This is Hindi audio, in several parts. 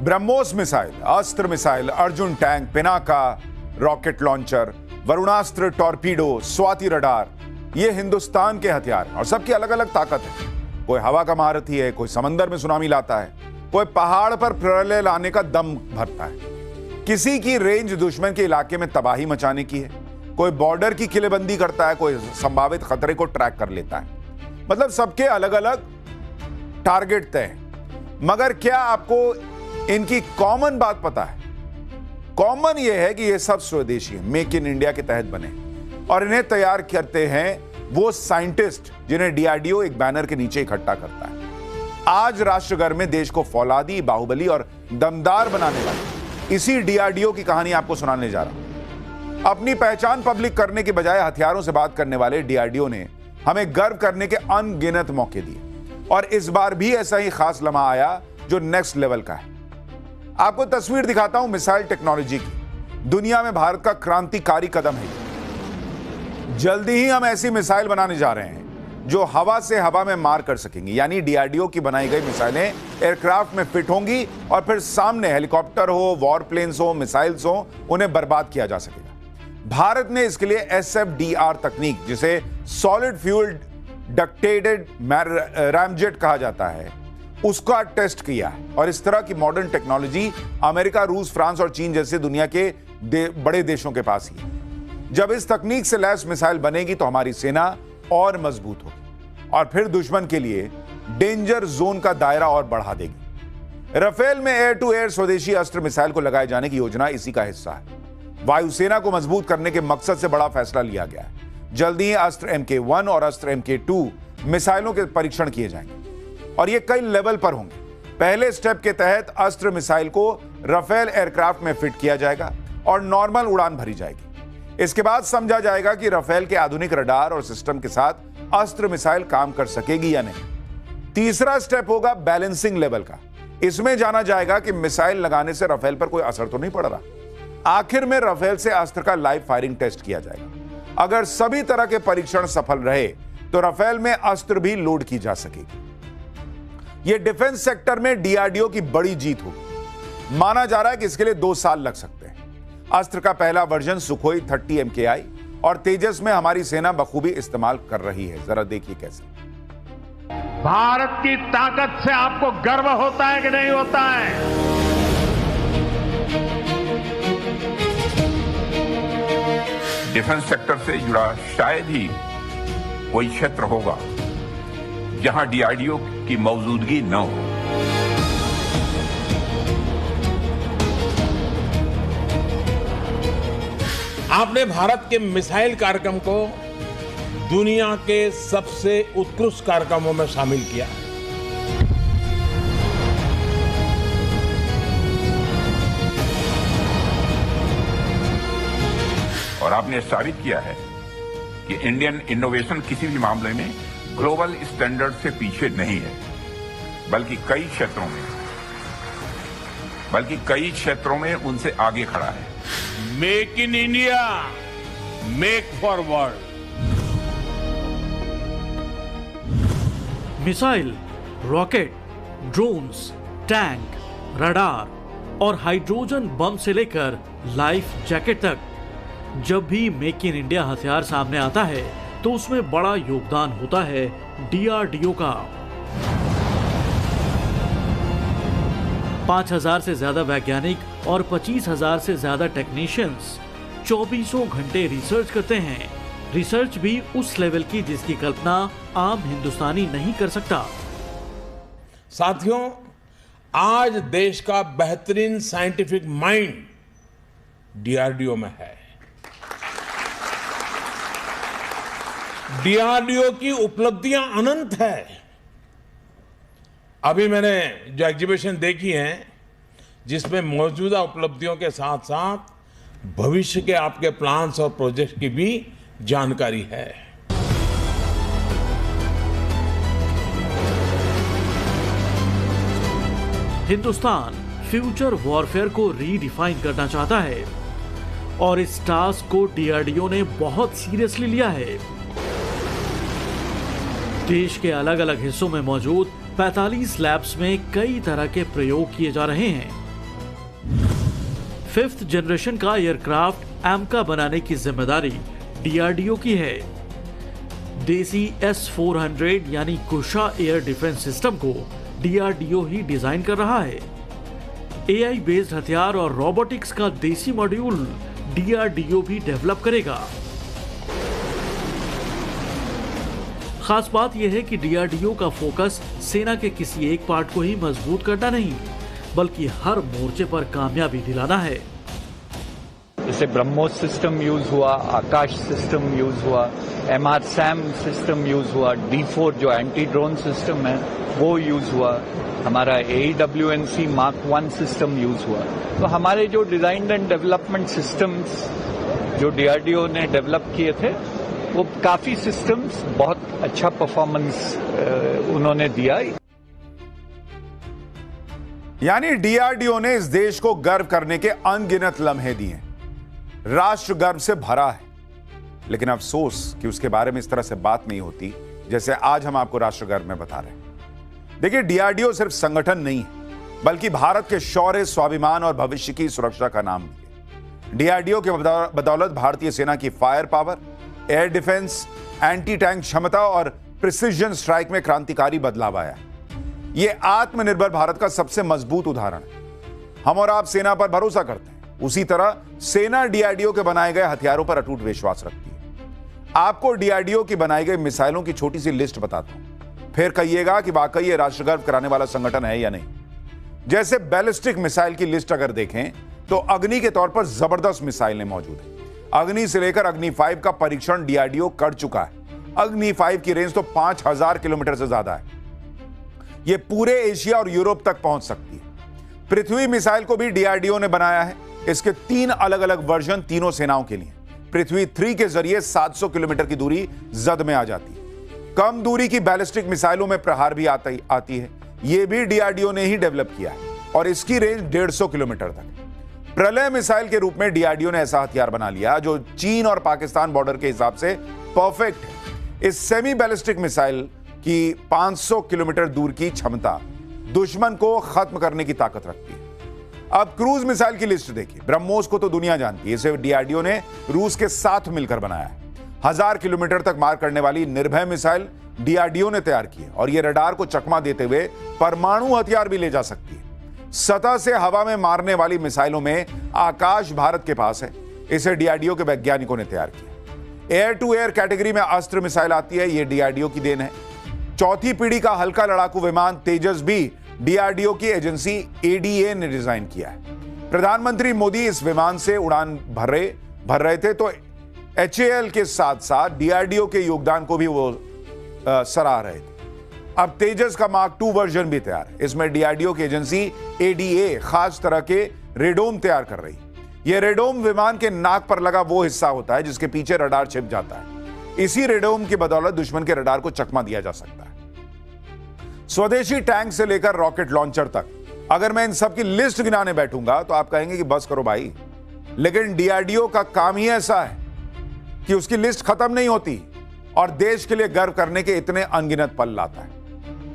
ब्रह्मोस मिसाइल, अस्त्र missile, Arjun tank, Pinaka rocket launcher, Varunastra torpedo, Swati radar, ये हिंदुस्तान के हथियार हैं और सबकी अलग अलग ताकत है। कोई हवा का महारथी है, कोई समंदर में सुनामी लाता है, कोई पहाड़ पर प्रलय लाने का दम भरता है। किसी की रेंज दुश्मन के इलाके में तबाही मचाने की है, कोई बॉर्डर की किलेबंदी करता है, कोई संभावित खतरे को ट्रैक कर लेता है। मतलब सबके अलग अलग टारगेट तय हैं। मगर क्या आपको इनकी कॉमन बात पता है? कॉमन यह है कि ये सब स्वदेशी है, मेक इन इंडिया के तहत बने और इन्हें तैयार करते हैं वो साइंटिस्ट जिन्हें डीआरडीओ एक बैनर के नीचे इकट्ठा करता है। आज राष्ट्रगर में देश को फौलादी, बाहुबली और दमदार बनाने वाले इसी डीआरडीओ की कहानी आपको सुनाने जा रहा हूं। अपनी पहचान पब्लिक करने के बजाय हथियारों से बात करने वाले डीआरडीओ ने हमें गर्व करने के अनगिनत मौके दिए और इस बार भी ऐसा ही खास लम्हा आया जो नेक्स्ट लेवल का है। आपको तस्वीर दिखाता हूं मिसाइल टेक्नोलॉजी की। दुनिया में भारत का क्रांतिकारी कदम है। जल्दी ही हम ऐसी मिसाइल बनाने जा रहे हैं जो हवा से हवा में मार कर सकेंगी, यानी डीआरडीओ की बनाई गई मिसाइलें एयरक्राफ्ट में फिट होंगी और फिर सामने हेलीकॉप्टर हो, वॉर प्लेन्स हो, मिसाइल्स हो, उन्हें बर्बाद किया जा सकेगा। भारत ने इसके लिए एसएफडीआर तकनीक, जिसे सॉलिड फ्यूल डक्टेटेड रैमजेट कहा जाता है, उसका टेस्ट किया है और इस तरह की मॉडर्न टेक्नोलॉजी अमेरिका, रूस, फ्रांस और चीन जैसे दुनिया के बड़े देशों के पास ही है। जब इस तकनीक से लैस मिसाइल बनेगी तो हमारी सेना और मजबूत होगी और फिर दुश्मन के लिए डेंजर जोन का दायरा और बढ़ा देगी। राफेल में एयर टू एयर स्वदेशी अस्त्र मिसाइल को लगाए जाने की योजना इसी का हिस्सा है। वायुसेना को मजबूत करने के मकसद से बड़ा फैसला लिया गया है। जल्दी ही अस्त्र MK1 और अस्त्र MK2 मिसाइलों के परीक्षण किए जाएंगे और ये कई लेवल पर होंगे। पहले स्टेप के तहत अस्त्र मिसाइल को राफेल एयरक्राफ्ट में फिट किया जाएगा और नॉर्मल उड़ान भरी जाएगी। इसके बाद समझा जाएगा कि राफेल के आधुनिक रडार और सिस्टम के साथ अस्त्र मिसाइल काम कर सकेगी या नहीं। तीसरा स्टेप होगा बैलेंसिंग लेवल का। इसमें जाना जाएगा कि मिसाइल लगाने से राफेल पर कोई असर तो नहीं पड़ रहा। आखिर में राफेल से अस्त्र का लाइव फायरिंग टेस्ट किया जाएगा। अगर सभी तरह के परीक्षण सफल रहे तो राफेल में अस्त्र भी लोड की जा सकेगी। यह डिफेंस सेक्टर में डीआरडीओ की बड़ी जीत होगी। माना जा रहा है कि इसके लिए 2 साल लग सकते हैं। अस्त्र का पहला वर्जन सुखोई 30 MKI और तेजस में हमारी सेना बखूबी इस्तेमाल कर रही है। जरा देखिए कैसे। भारत की ताकत से आपको गर्व होता है कि नहीं होता है? डिफेंस सेक्टर से जुड़ा शायद ही कोई क्षेत्र होगा जहां डीआरडीओ की मौजूदगी न हो। आपने भारत के मिसाइल कार्यक्रम को दुनिया के सबसे उत्कृष्ट कार्यक्रमों में शामिल किया है। और आपने साबित किया है कि इंडियन इनोवेशन किसी भी मामले में ग्लोबल स्टैंडर्ड से पीछे नहीं है, बल्कि कई क्षेत्रों में उनसे आगे खड़ा है। Make in India, make for world. Missile, rocket, drones, tank, radar और हाइड्रोजन बम से लेकर लाइफ जैकेट तक, जब भी मेक इन इंडिया हथियार सामने आता है तो उसमें बड़ा योगदान होता है डीआरडीओ का। 5000 से ज्यादा वैज्ञानिक और 25,000 से ज्यादा टेक्नीशियंस 24 घंटे रिसर्च करते हैं। रिसर्च भी उस लेवल की जिसकी कल्पना आम हिंदुस्तानी नहीं कर सकता। साथियों, आज देश का बेहतरीन साइंटिफिक माइंड डीआरडीओ में है। डीआरडीओ की उपलब्धियां अनंत है। अभी मैंने जो एग्जीबिशन देखी है, जिसमें मौजूदा उपलब्धियों के साथ साथ भविष्य के आपके प्लान्स और प्रोजेक्ट की भी जानकारी है। हिंदुस्तान फ्यूचर वॉरफेयर को रीडिफाइन करना चाहता है और इस टास्क को डीआरडीओ ने बहुत सीरियसली लिया है। देश के अलग अलग हिस्सों में मौजूद 45 लैब्स में कई तरह के प्रयोग किए जा रहे हैं 5th जनरेशन का एयरक्राफ्ट एमका बनाने की जिम्मेदारी डीआरडीओ की है। देसी S-400 यानी कुशा एयर डिफेंस सिस्टम को डीआरडीओ ही डिजाइन कर रहा है। एआई बेस्ड हथियार और रोबोटिक्स का देसी मॉड्यूल डीआरडीओ भी डेवलप करेगा। खास बात यह है कि डीआरडीओ का फोकस सेना के किसी एक पार्ट को ही मजबूत करना नहीं, बल्कि हर मोर्चे पर कामयाबी दिलाना है। जैसे ब्रह्मोस सिस्टम यूज हुआ, आकाश सिस्टम यूज हुआ, MRSAM सिस्टम यूज हुआ, D4 जो एंटी ड्रोन सिस्टम है वो यूज हुआ, हमारा AWNC Mark 1 सिस्टम यूज हुआ। तो हमारे जो डिजाइन एंड डेवलपमेंट सिस्टम्स जो डीआरडीओ ने डेवलप किए थे वो काफी सिस्टम्स बहुत अच्छा परफॉर्मेंस उन्होंने दिया। यानी डीआरडीओ ने इस देश को गर्व करने के अनगिनत लम्हे दिए, राष्ट्र गर्व से भरा है। लेकिन अफसोस कि उसके बारे में इस तरह से बात नहीं होती जैसे आज हम आपको राष्ट्र गर्व में बता रहे हैं। देखिए, डीआरडीओ सिर्फ संगठन नहीं है, बल्कि भारत के शौर्य, स्वाभिमान और भविष्य की सुरक्षा का नाम भी है। डीआरडीओ के बदौलत भारतीय सेना की fire power, air defence, anti tank क्षमता और प्रिसिजन स्ट्राइक में क्रांतिकारी बदलाव आया है। यह आत्मनिर्भर भारत का सबसे मजबूत उदाहरण है। हम और आप सेना पर भरोसा करते हैं, उसी तरह सेना डीआरडीओ के बनाए गए हथियारों पर अटूट विश्वास रखती है। आपको डीआरडीओ की बनाई गई मिसाइलों की छोटी सी लिस्ट बताता हूं, फिर कहिएगा कि वाकई ये राष्ट्र गर्व कराने वाला संगठन है या नहीं। जैसे बैलिस्टिक मिसाइल की लिस्ट अगर देखें तो अग्नि के तौर पर जबरदस्त मिसाइलें मौजूद हैं। अग्नि से लेकर अग्नि 5 का परीक्षण डीआरडीओ कर चुका है। अग्नि 5 की रेंज तो 5000 किलोमीटर से ज्यादा है। यह पूरे एशिया और यूरोप तक पहुंच सकती है। पृथ्वी मिसाइल को भी डीआरडीओ ने बनाया है। इसके 3 अलग अलग वर्जन तीनों सेनाओं के लिए। पृथ्वी 3 के जरिए 700 किलोमीटर की दूरी जद में आ जाती है। कम दूरी की बैलिस्टिक मिसाइलों में प्रहार भी आती है। यह भी डीआरडीओ ने ही डेवलप किया है और इसकी रेंज 150 किलोमीटर तक। प्रलय मिसाइल के रूप में डीआरडीओ ने ऐसा हथियार बना लिया जो चीन और पाकिस्तान बॉर्डर के हिसाब से परफेक्ट है। इस सेमी बैलिस्टिक मिसाइल की 500 किलोमीटर दूर की क्षमता दुश्मन को खत्म करने की ताकत रखती है। अब क्रूज मिसाइल की लिस्ट देखिए। ब्रह्मोस को तो दुनिया जानती है, इसे डीआरडीओ ने रूस के साथ मिलकर बनाया है। 1000 किलोमीटर तक मार करने वाली निर्भय मिसाइल डीआरडीओ ने तैयार की है और यह रडार को चकमा देते हुए परमाणु हथियार भी ले जा सकती है। सतह से हवा में मारने वाली मिसाइलों में आकाश भारत के पास है, इसे डीआरडीओ के वैज्ञानिकों ने तैयार किया। एयर टू एयर कैटेगरी में अस्त्र मिसाइल आती है, यह डीआरडीओ की देन है। चौथी पीढ़ी का हल्का लड़ाकू विमान तेजस भी डीआरडीओ की एजेंसी एडीए ने डिजाइन किया है। प्रधानमंत्री मोदी इस विमान से उड़ान भर रहे थे तो एचएएल के साथ साथ डीआरडीओ के योगदान को भी वो सराह रहे थे। अब तेजस का मार्क 2 वर्जन भी तैयार है। इसमें डीआरडीओ की एजेंसी एडीए खास तरह के रेडोम तैयार कर रही है। यह रेडोम विमान के नाक पर लगा वो हिस्सा होता है जिसके पीछे रडार छिप जाता है। इसी रेडोम की बदौलत दुश्मन के रडार को चकमा दिया जा सकता है। स्वदेशी टैंक से लेकर रॉकेट लॉन्चर तक, अगर मैं इन सब की लिस्ट गिनाने बैठूंगा तो आप कहेंगे कि बस करो भाई। लेकिन डीआरडीओ का काम ही ऐसा है कि उसकी लिस्ट खत्म नहीं होती और देश के लिए गर्व करने के इतने अनगिनत पल लाता है।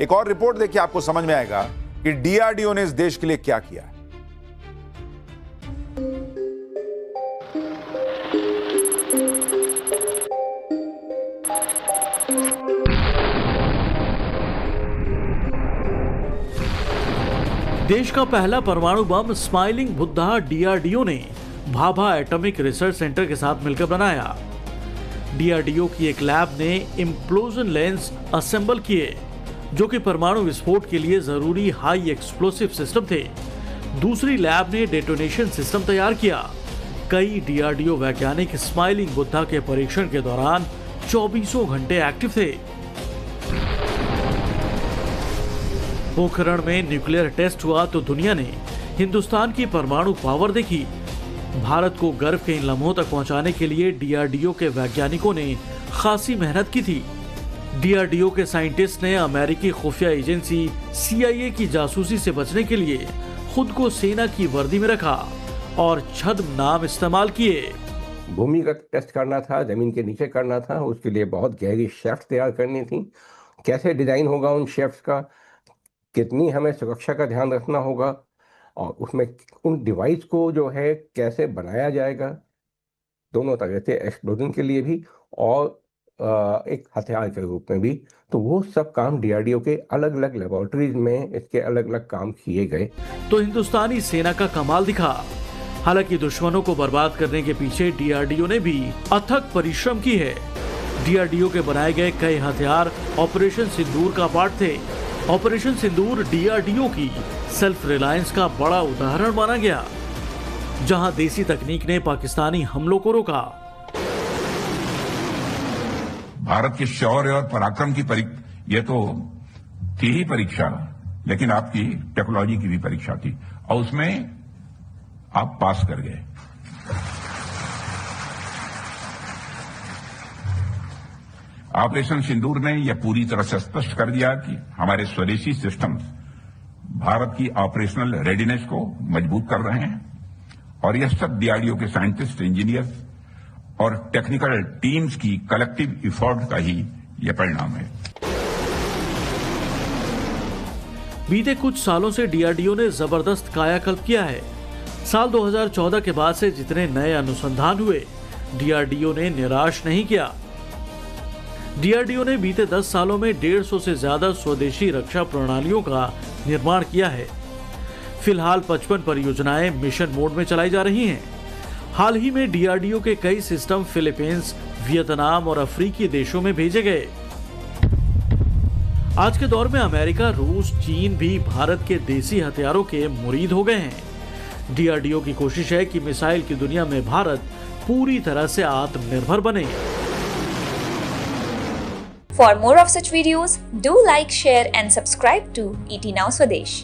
एक और रिपोर्ट देखिए, आपको समझ में आएगा कि डीआरडीओ ने इस देश के लिए क्या किया है। देश का पहला परमाणु बम स्माइलिंग बुद्धा डीआरडीओ ने भाभा एटॉमिक रिसर्च सेंटर के साथ मिलकर बनाया। डीआरडीओ की एक लैब ने इम्प्लोजन लेंस असेंबल किए जो कि परमाणु विस्फोट के लिए जरूरी हाई एक्सप्लोसिव सिस्टम थे। दूसरी लैब ने डेटोनेशन सिस्टम तैयार किया। कई डीआरडीओ वैज्ञानिक स्माइलिंग बुद्धा के परीक्षण के दौरान 24 घंटे एक्टिव थे। पोखरण में न्यूक्लियर टेस्ट हुआ तो दुनिया ने हिंदुस्तान की परमाणु पावर देखी। भारत को गर्व के इन लम्हों तक पहुंचाने के लिए डीआरडीओ के वैज्ञानिकों ने खासी मेहनत की थी। डीआरडीओ के साइंटिस्ट ने अमेरिकी खुफिया एजेंसी CIA की जासूसी से बचने के लिए खुद को सेना की वर्दी में रखा और छद्म नाम इस्तेमाल किए। भूमिगत टेस्ट करना था, जमीन के नीचे करना था, उसके लिए बहुत गहरी शेफ्ट तैयार करनी थी। कैसे डिजाइन होगा उन शेफ्ट का, कितनी हमें सुरक्षा का ध्यान रखना होगा, और उसमें उन डिवाइस को जो है कैसे बनाया जाएगा, दोनों तरह से, एक्सप्लोजन के लिए भी और एक हथियार के रूप में भी। तो वो सब काम डीआरडीओ के अलग अलग लेबोरेटरीज में इसके अलग अलग काम किए गए। तो हिंदुस्तानी सेना का कमाल दिखा। हालांकि दुश्मनों को बर्बाद करने के पीछे डीआरडीओ ने भी अथक परिश्रम की है। डीआरडीओ के बनाए गए कई हथियार ऑपरेशन सिंदूर का पार्ट थे। ऑपरेशन सिंदूर डीआरडीओ की सेल्फ रिलायंस का बड़ा उदाहरण माना गया, जहां देसी तकनीक ने पाकिस्तानी हमलों को रोका। भारत के शौर्य और पराक्रम की ये तो थी ही परीक्षा, लेकिन आपकी टेक्नोलॉजी की भी परीक्षा थी और उसमें आप पास कर गए। ऑपरेशन सिंदूर ने यह पूरी तरह से स्पष्ट कर दिया कि हमारे स्वदेशी सिस्टम्स भारत की ऑपरेशनल रेडीनेस को मजबूत कर रहे हैं और यह सब डीआरडीओ के साइंटिस्ट, इंजीनियर्स और टेक्निकल टीम्स की कलेक्टिव एफर्ट का ही यह परिणाम है। बीते कुछ सालों से डीआरडीओ ने जबरदस्त कायाकल्प किया है। साल 2014 के बाद से जितने नए अनुसंधान हुए, डीआरडीओ ने निराश नहीं किया। डीआरडीओ ने बीते 10 सालों में 150 से ज्यादा स्वदेशी रक्षा प्रणालियों का निर्माण किया है। फिलहाल 55 परियोजनाएं मिशन मोड में चलाई जा रही हैं। हाल ही में डीआरडीओ के कई सिस्टम फिलीपींस, वियतनाम और अफ्रीकी देशों में भेजे गए। आज के दौर में अमेरिका, रूस, चीन भी भारत के देसी हथियारों के मुरीद हो गए हैं। डीआरडीओ की कोशिश है कि मिसाइल की दुनिया में भारत पूरी तरह से आत्मनिर्भर बने। For more of such videos, do like, share and subscribe to ET Now Swadesh.